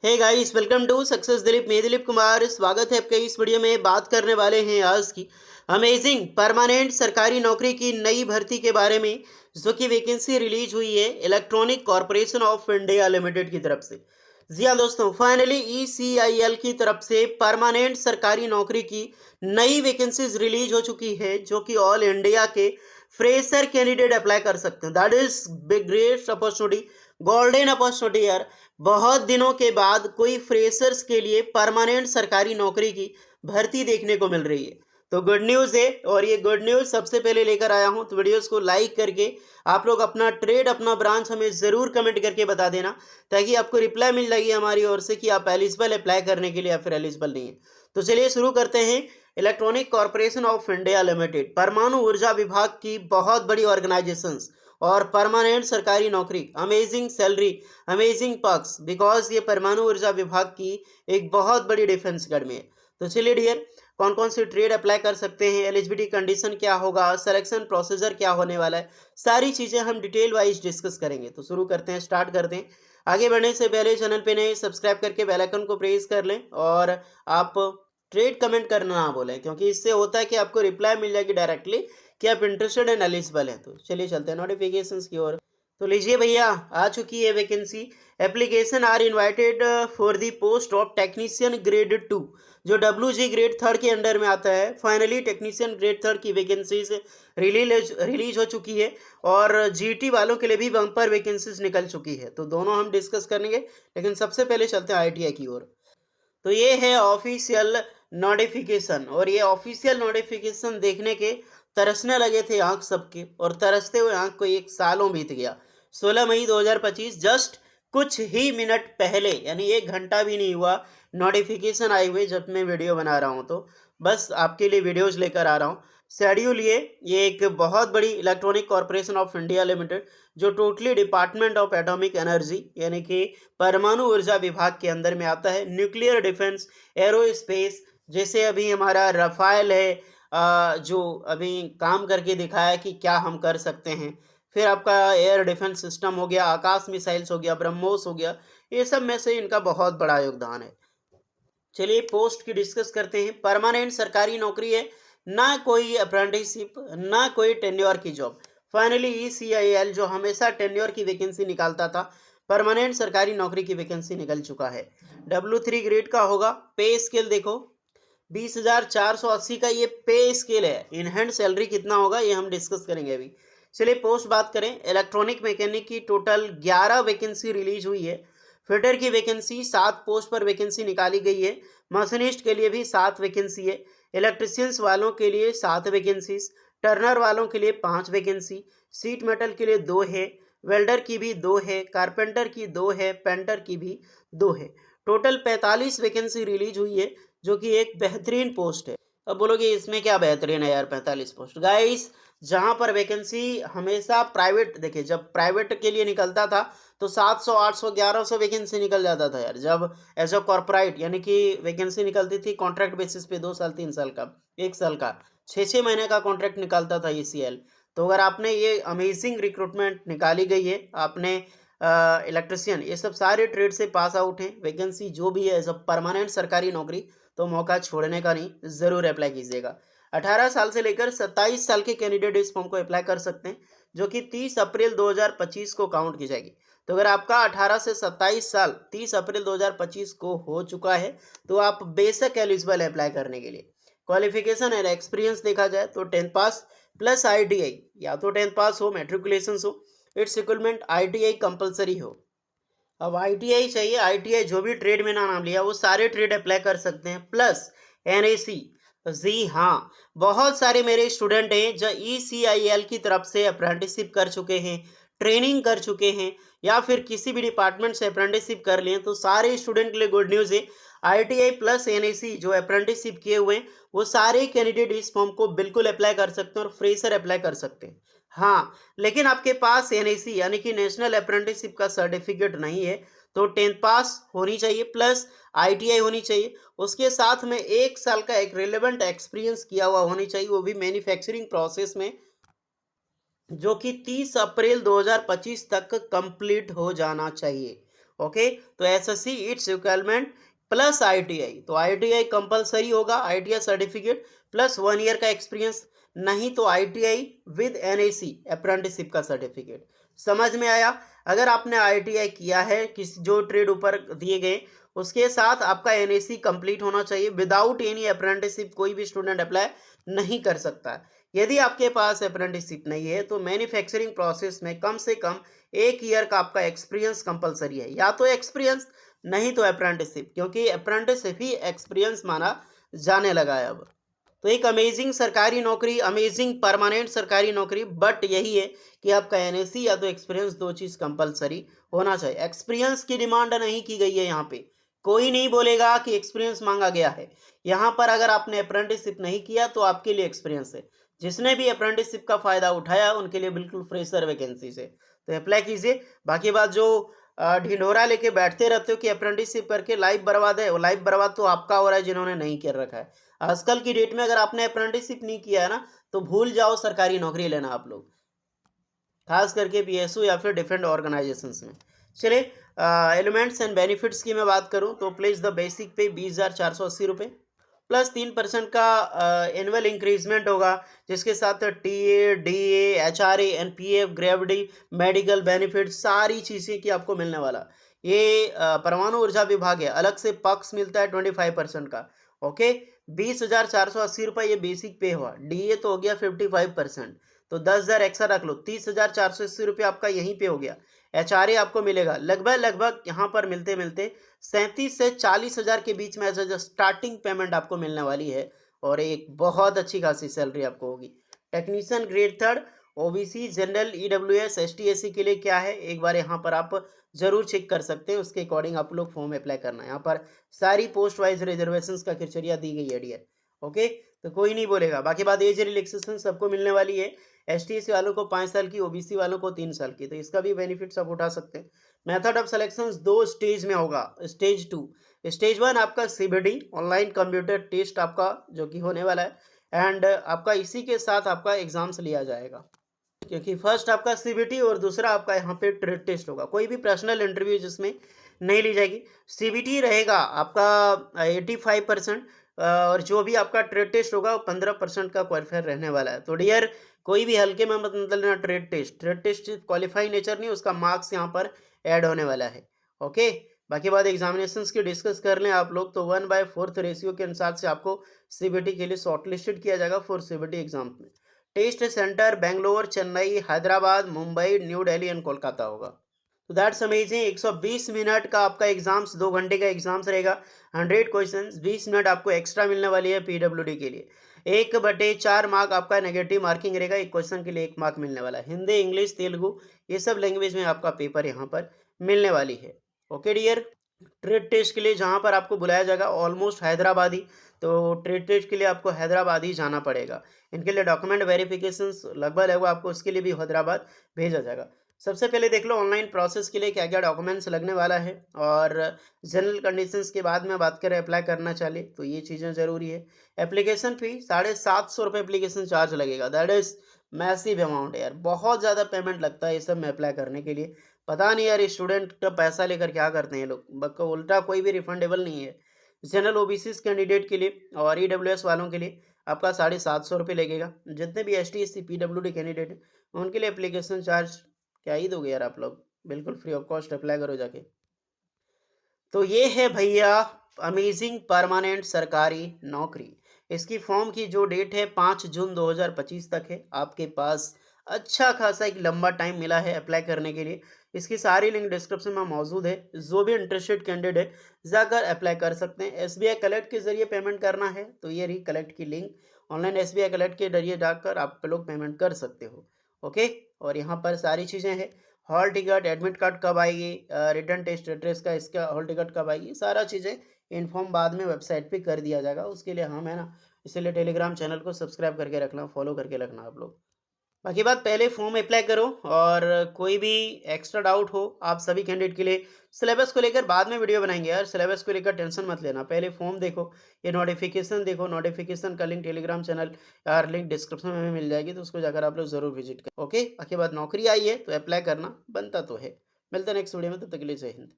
Hey guys, welcome to success Dilip. मैं दिलीप कुमार, स्वागत है आपका। इस वीडियो में बात करने वाले हैं आज की अमेजिंग परमानेंट सरकारी नौकरी की नई भर्ती के बारे में, जो कि वैकेंसी रिलीज हुई है electronic corporation of India limited की तरफ से। जी हाँ दोस्तों, फाइनली ECIL की तरफ से परमानेंट सरकारी नौकरी की नई वैकेंसीज रिलीज हो चुकी है, जो कि ऑल इंडिया के फ्रेशर कैंडिडेट अप्लाई कर सकते हैं। That is big great opportunity, golden opportunity यार। बहुत दिनों के बाद कोई फ्रेशर्स के लिए परमानेंट सरकारी नौकरी की भर्ती देखने को मिल रही है, तो गुड न्यूज़ है। और ये गुड न्यूज़ सबसे पहले लेकर आया हूँ, तो वीडियोस को लाइक करके आप लोग अपना ट्रेड, अपना ब्रांच हमें ज़रूर कमेंट करके बता देना, ताकि आपको रिप्लाई मिल जाएगी हमारी ओर से कि आप एलिजिबल अप्लाई करने के लिए या फिर एलिजिबल नहीं है। तो चलिए शुरू करते हैं। Electronic corporation of India limited परमाणु ऊर्जा विभाग की बहुत बड़ी ऑर्गेनाइजेशन और परमानेंट सरकारी नौकरी, amazing salary, amazing perks, because ये परमाणु ऊर्जा विभाग की एक बहुत बड़ी डिफेंस अकेडमी है। तो चलिए डियर, कौन कौन सी ट्रेड अप्लाई कर सकते हैं, एलिजिबिलिटी कंडीशन क्या होगा, सिलेक्शन प्रोसीजर क्या होने वाला है, सारी चीज़ें हम डिटेल वाइज डिस्कस करेंगे। तो शुरू करते हैं, स्टार्ट करते हैं। आगे बढ़ने से पहले चैनल पे नए सब्सक्राइब करके बेल आइकन को प्रेस कर लें, और आप ट्रेड कमेंट करना ना भूलें, क्योंकि इससे होता है कि आपको रिप्लाई मिल जाएगी डायरेक्टली कि आप इंटरेस्टेड एंड एलिजिबल हैं। तो चलिए चलते हैं नोटिफिकेशंस की ओर। तो लीजिए भैया, आ चुकी है vacancy. Application are invited for the post of technician grade 2, जो WG ग्रेड 3 के अंडर में आता है। फाइनली टेक्नीशियन ग्रेड 3 की वैकेंसीज रिलीज हो चुकी है, और GT वालों के लिए भी बम्पर वैकेंसीज निकल चुकी है। तो दोनों हम डिस्कस करेंगे, लेकिन सबसे पहले चलते हैं ITI की ओर। तो ये है ऑफिशियल नोटिफिकेशन, और ये ऑफिशियल नोटिफिकेशन देखने के तरसने लगे थे आंख सबके, और तरसते हुए आंख को एक सालों बीत गया। 16 मई 2025, जस्ट कुछ ही मिनट पहले, यानी 1 घंटा भी नहीं हुआ नोटिफिकेशन आए हुए जब मैं वीडियो बना रहा हूँ। तो बस आपके लिए वीडियोज लेकर आ रहा हूँ। शेड्यूल ये एक बहुत बड़ी electronic corporation of India limited, जो totally department of atomic energy यानी कि परमाणु ऊर्जा विभाग के अंदर में आता है। न्यूक्लियर डिफेंस, एरोस्पेस, जैसे अभी हमारा रफाल है, जो अभी काम करके दिखाया कि क्या हम कर सकते हैं। फिर आपका एयर डिफेंस सिस्टम हो गया, आकाश मिसाइल्स हो गया, ब्रह्मोस हो गया, ये सब में से इनका बहुत बड़ा योगदान है। चलिए पोस्ट की डिस्कस करते हैं। परमानेंट सरकारी नौकरी है, ना कोई अप्रेंटिसशिप, ना कोई टेन्योर की जॉब। फाइनली ECIL जो हमेशा टेन्योर की वैकेंसी निकालता था, परमानेंट सरकारी नौकरी की वैकेंसी निकल चुका है। W3 ग्रेड का होगा। पे स्केल देखो, 20,480 का ये पे स्केल है। इन हैंड सैलरी कितना होगा ये हम डिस्कस करेंगे अभी। चलिए पोस्ट बात करें। इलेक्ट्रॉनिक मैकेनिक की टोटल 11 वैकेंसी रिलीज हुई है। फिटर की वैकेंसी 7 पोस्ट पर वैकेंसी निकाली गई है। मशीनिस्ट के लिए भी 7 वैकेंसी है। इलेक्ट्रिशियंस वालों के लिए 7 वैकेंसीज, टर्नर वालों के लिए 5 वैकेंसी, सीट मेटल के लिए 2 है, वेल्डर की भी 2 है, कारपेंटर की 2 है, पेंटर की भी 2 है। टोटल 45 वैकेंसी रिलीज हुई है, जो कि एक बेहतरीन पोस्ट है। अब बोलोगे इसमें क्या बेहतरीन है यार 45 पोस्ट। गाइस, जहां पर वैकेंसी हमेशा प्राइवेट, देखिए जब प्राइवेट के लिए निकलता था तो 700 800 1100 वैकेंसी निकल जाता था यार। जब एज अ कॉर्पोरेट यानी कि वैकेंसी निकलती थी कॉन्ट्रैक्ट बेसिस पे, 2 साल 3 साल का, 1 साल का, 6 महीने का कॉन्ट्रैक्ट निकालता था ECL। तो अगर आपने ये अमेजिंग रिक्रूटमेंट निकाली गई है, आपने इलेक्ट्रिशियन, ये सब सारे ट्रेड से पास आउट हैं, वैकेंसी जो भी है एज अ परमानेंट सरकारी नौकरी, तो मौका छोड़ने का नहीं, ज़रूर अप्लाई कीजिएगा। 18 साल से लेकर 27 साल के कैंडिडेट इस फॉर्म को अप्लाई कर सकते हैं, जो कि 30 अप्रैल 2025 को काउंट की जाएगी। तो अगर आपका 18 से 27 साल 30 अप्रैल 2025 को हो चुका है, तो आप बेशक एलिजिबल है अप्लाई करने के लिए। क्वालिफिकेशन एंड एक्सपीरियंस देखा जाए तो 10th पास प्लस ITI, या तो 10th पास हो, मेट्रिकुलेशन हो, इट्स इक्वलमेंट ITI कंपलसरी हो। अब ITI चाहिए, ITI जो भी ट्रेड में ना नाम लिया वो सारे ट्रेड अप्लाई कर सकते हैं, प्लस NAC। जी हाँ, बहुत सारे मेरे स्टूडेंट हैं जो ECIL की तरफ से अप्रेंटिसशिप कर चुके हैं, ट्रेनिंग कर चुके हैं, या फिर किसी भी डिपार्टमेंट से अप्रेंटिसशिप कर लिए। तो सारे स्टूडेंट के लिए गुड न्यूज़ है। ITI प्लस NAC जो अप्रेंटिसशिप किए हुए हैं, वो सारे कैंडिडेट इस फॉर्म को बिल्कुल अप्लाई कर सकते हैं, और फ्रेशर अप्लाई कर सकते हैं। हाँ, लेकिन आपके पास NAC यानी कि नेशनल अप्रेंटिसशिप का सर्टिफिकेट नहीं है, तो 10th पास होनी चाहिए, प्लस ITI होनी चाहिए। उसके साथ में 1 साल का एक रिलेवेंट एक्सपीरियंस किया हुआ होनी चाहिए, वो भी मैन्युफैक्चरिंग प्रोसेस में, जो कि 30 अप्रैल 2025 तक कंप्लीट हो जाना चाहिए। ओके, तो SSC it's requirement plus ITI, तो आईटीआई कंपलसरी होगा, आईटीआई सर्टिफिकेट प्लस 1 ईयर का एक्सपीरियंस, नहीं तो आईटीआई विद एनएसी अप्रेंटिसशिप का सर्टिफिकेट। समझ में आया? अगर आपने आईटीआई किया है किस जो ट्रेड ऊपर दिए गए, उसके साथ आपका एनएसी कंप्लीट होना चाहिए। विदाउट एनी अप्रेंटिसशिप कोई भी स्टूडेंट अप्लाई नहीं कर सकता। यदि आपके पास अप्रेंटिसशिप नहीं है तो मैन्युफैक्चरिंग प्रोसेस में कम से कम 1 ईयर का आपका एक्सपीरियंस कंपलसरी है, या तो एक्सपीरियंस नहीं तो अप्रेंटिसशिप, क्योंकि अप्रेंटिसशिप ही एक्सपीरियंस माना जाने लगा है अब। तो एक अमेजिंग सरकारी नौकरी, अमेजिंग परमानेंट सरकारी नौकरी, बट यही है कि आपका एनएसी या तो एक्सपीरियंस, दो चीज़ कंपलसरी होना चाहिए। एक्सपीरियंस की डिमांड नहीं की गई है यहाँ पे, कोई नहीं बोलेगा कि एक्सपीरियंस मांगा गया है। यहाँ पर अगर आपने अप्रेंटिसशिप नहीं किया तो आपके लिए एक्सपीरियंस है। जिसने भी अप्रेंटिसशिप का फ़ायदा उठाया उनके लिए बिल्कुल फ्रेशर वैकेंसी है, तो अप्लाई कीजिए। बाकी बात जो ढिंढोरा लेके बैठते रहते हो कि अप्रेंटिसशिप करके लाइफ बर्बाद है, वो लाइफ बर्बाद तो आपका हो रहा है जिन्होंने नहीं कर रखा है। आजकल की डेट में अगर आपने अप्रेंटिसशिप नहीं किया है ना, तो भूल जाओ सरकारी नौकरी लेना आप लोग, खास करके पीएसयू या फिर डिफरेंट ऑर्गेनाइजेशंस में। चलिए, एलिमेंट्स एंड बेनिफिट्स की मैं बात करूं तो प्लेस द बेसिक पे 20,480 रुपये प्लस 3% का एनुअल इंक्रीजमेंट होगा, जिसके साथ TA, DA, HRA, NPF, gravity, medical benefit, सारी चीज़ें की आपको मिलने वाला। ये परमाणु ऊर्जा विभाग है, अलग से पक्ष मिलता है 25% का। ओके, 20,480 रुपये ये बेसिक पे हुआ। डीए तो हो गया 55%, तो 10,000 एक्स्ट्रा रख लो, 30,480 रुपये आपका यहीं पे हो गया। एचआरए आपको मिलेगा लगभग लगभग यहाँ पर मिलते मिलते 37 से 40,000 के बीच में एज अ स्टार्टिंग पेमेंट आपको मिलने वाली है, और एक बहुत अच्छी खासी सैलरी आपको होगी। Technician grade third, OBC, general, EWS, ST, SC के लिए क्या है एक बार यहाँ पर आप जरूर चेक कर सकते हैं, उसके अकॉर्डिंग आप लोग फॉर्म अप्लाई करना है। यहाँ पर सारी पोस्ट वाइज रिजर्वेशन का क्राइटेरिया दी गई है डियर। ओके, तो कोई नहीं बोलेगा। बाकी बात एज रिलैक्सेशन सबको मिलने वाली है, एसटी एससी वालों को 5 साल की, ओबीसी वालों को 3 साल की, तो इसका भी बेनिफिट्स आप उठा सकते हैं। मेथड ऑफ सिलेक्शन 2 स्टेज में होगा। स्टेज 2, स्टेज 1 आपका सीबीडी ऑनलाइन कंप्यूटर टेस्ट आपका जो कि होने वाला है, एंड आपका इसी के साथ आपका एग्जाम्स लिया जाएगा, क्योंकि फर्स्ट आपका सीबीटी और दूसरा आपका यहाँ पे ट्रेड टेस्ट होगा। कोई भी पर्सनल इंटरव्यू जिसमें नहीं ली जाएगी। सीबीटी रहेगा आपका 85%, और जो भी आपका ट्रेड टेस्ट होगा वो 15% का क्वालिफायर रहने वाला है। तो डियर, कोई भी हल्के में मत मतलब लेना ट्रेड टेस्ट क्वालिफाई नेचर नहीं, उसका मार्क्स यहाँ पर ऐड होने वाला है। ओके, बाकी बात एग्जामिनेशंस की डिस्कस कर लें आप लोग तो 1/4 रेशियो के अनुसार से आपको सीबीटी के लिए शॉर्टलिस्टेड किया जाएगा फॉर सीबीटी एग्जाम में। Test centre Bangalore, Chennai, Hyderabad, Mumbai, New Delhi and Kolkata होगा। तो दैट्स अमेजिंग। 120 मिनट का आपका एग्जाम्स, 2 घंटे का एग्जाम्स रहेगा। 100 क्वेश्चंस, 20 मिनट आपको एक्स्ट्रा मिलने वाली है पीडब्ल्यूडी के लिए। 1/4 मार्क आपका नेगेटिव मार्किंग रहेगा, एक क्वेश्चन के लिए 1 मार्क मिलने वाला है। हिंदी, इंग्लिश, तेलुगु, ये सब लैंग्वेज में आपका पेपर यहाँ पर मिलने वाली है। ओके डियर, ट्रेड टेस्ट के लिए जहाँ पर आपको बुलाया जाएगा ऑलमोस्ट हैदराबाद ही, तो ट्रेड टेस्ट के लिए आपको हैदराबाद ही जाना पड़ेगा। इनके लिए डॉक्यूमेंट वेरिफिकेशंस लगभग लगभग आपको उसके लिए भी हैदराबाद भेजा जाएगा। सबसे पहले देख लो ऑनलाइन प्रोसेस के लिए क्या क्या डॉक्यूमेंट्स लगने वाला है, और जनरल कंडीशंस के बाद में बात करें अप्लाई करना चाहिए तो ये चीज़ें ज़रूरी है। एप्लीकेशन फ़ी 750 रुपये एप्लीकेशन चार्ज लगेगा, दैट इज़ मैसिव अमाउंट यार, बहुत ज़्यादा पेमेंट लगता है ये सब में अप्लाई करने के लिए। पता नहीं यार स्टूडेंट का पैसा लेकर क्या करते हैं ये लोग, बल्कि उल्टा कोई भी रिफंडेबल नहीं है। जनरल ओबीसी कैंडिडेट के लिए और ईडब्ल्यूएस वालों के लिए आपका 750 रुपये लगेगा। जितने भी एसटी एससी पीडब्ल्यूडी कैंडिडेट हैं उनके लिए एप्लीकेशन चार्ज क्या ही दोगे यार आप लोग, बिल्कुल फ्री ऑफ कॉस्ट अप्लाई करो जाके। तो ये है भैया अमेजिंग परमानेंट सरकारी नौकरी। इसकी फॉर्म की जो डेट है 5 जून 2025 तक है। आपके पास अच्छा खासा एक लंबा टाइम मिला है अप्लाई करने के लिए। इसकी सारी लिंक डिस्क्रिप्शन में मौजूद है, जो भी इंटरेस्टेड कैंडिडेट है जाकर अप्लाई कर सकते हैं। एसबीआई कलेक्ट के जरिए पेमेंट करना है तो ये रही कलेक्ट की लिंक, ऑनलाइन एसबीआई कलेक्ट के जरिए जाकर आप लोग पेमेंट कर सकते हो। ओके, और यहाँ पर सारी चीज़ें हैं, हॉल टिकट, एडमिट कार्ड कब आएगी, रिटर्न टेस्ट एड्रेस का, इसका हॉल टिकट कब आएगी, सारा चीज़ें इन्फॉर्म बाद में वेबसाइट पे कर दिया जाएगा। उसके लिए हम है ना, इसीलिए टेलीग्राम चैनल को सब्सक्राइब करके रखना, फॉलो करके रखना आप लोग। बाकी बात, पहले फॉर्म अप्लाई करो, और कोई भी एक्स्ट्रा डाउट हो आप सभी कैंडिडेट के लिए सिलेबस को लेकर बाद में वीडियो बनाएंगे यार, सिलेबस को लेकर टेंशन मत लेना, पहले फॉर्म देखो, ये नोटिफिकेशन देखो। नोटिफिकेशन का लिंक टेलीग्राम चैनल यार लिंक डिस्क्रिप्शन में मिल जाएगी, तो उसको जाकर आप लोग जरूर विजिट करें। ओके, बाकी बात, नौकरी आई है तो अप्लाई करना बनता तो है। मिलते हैं नेक्स्ट वीडियो में, तब तक के लिए जय हिंद।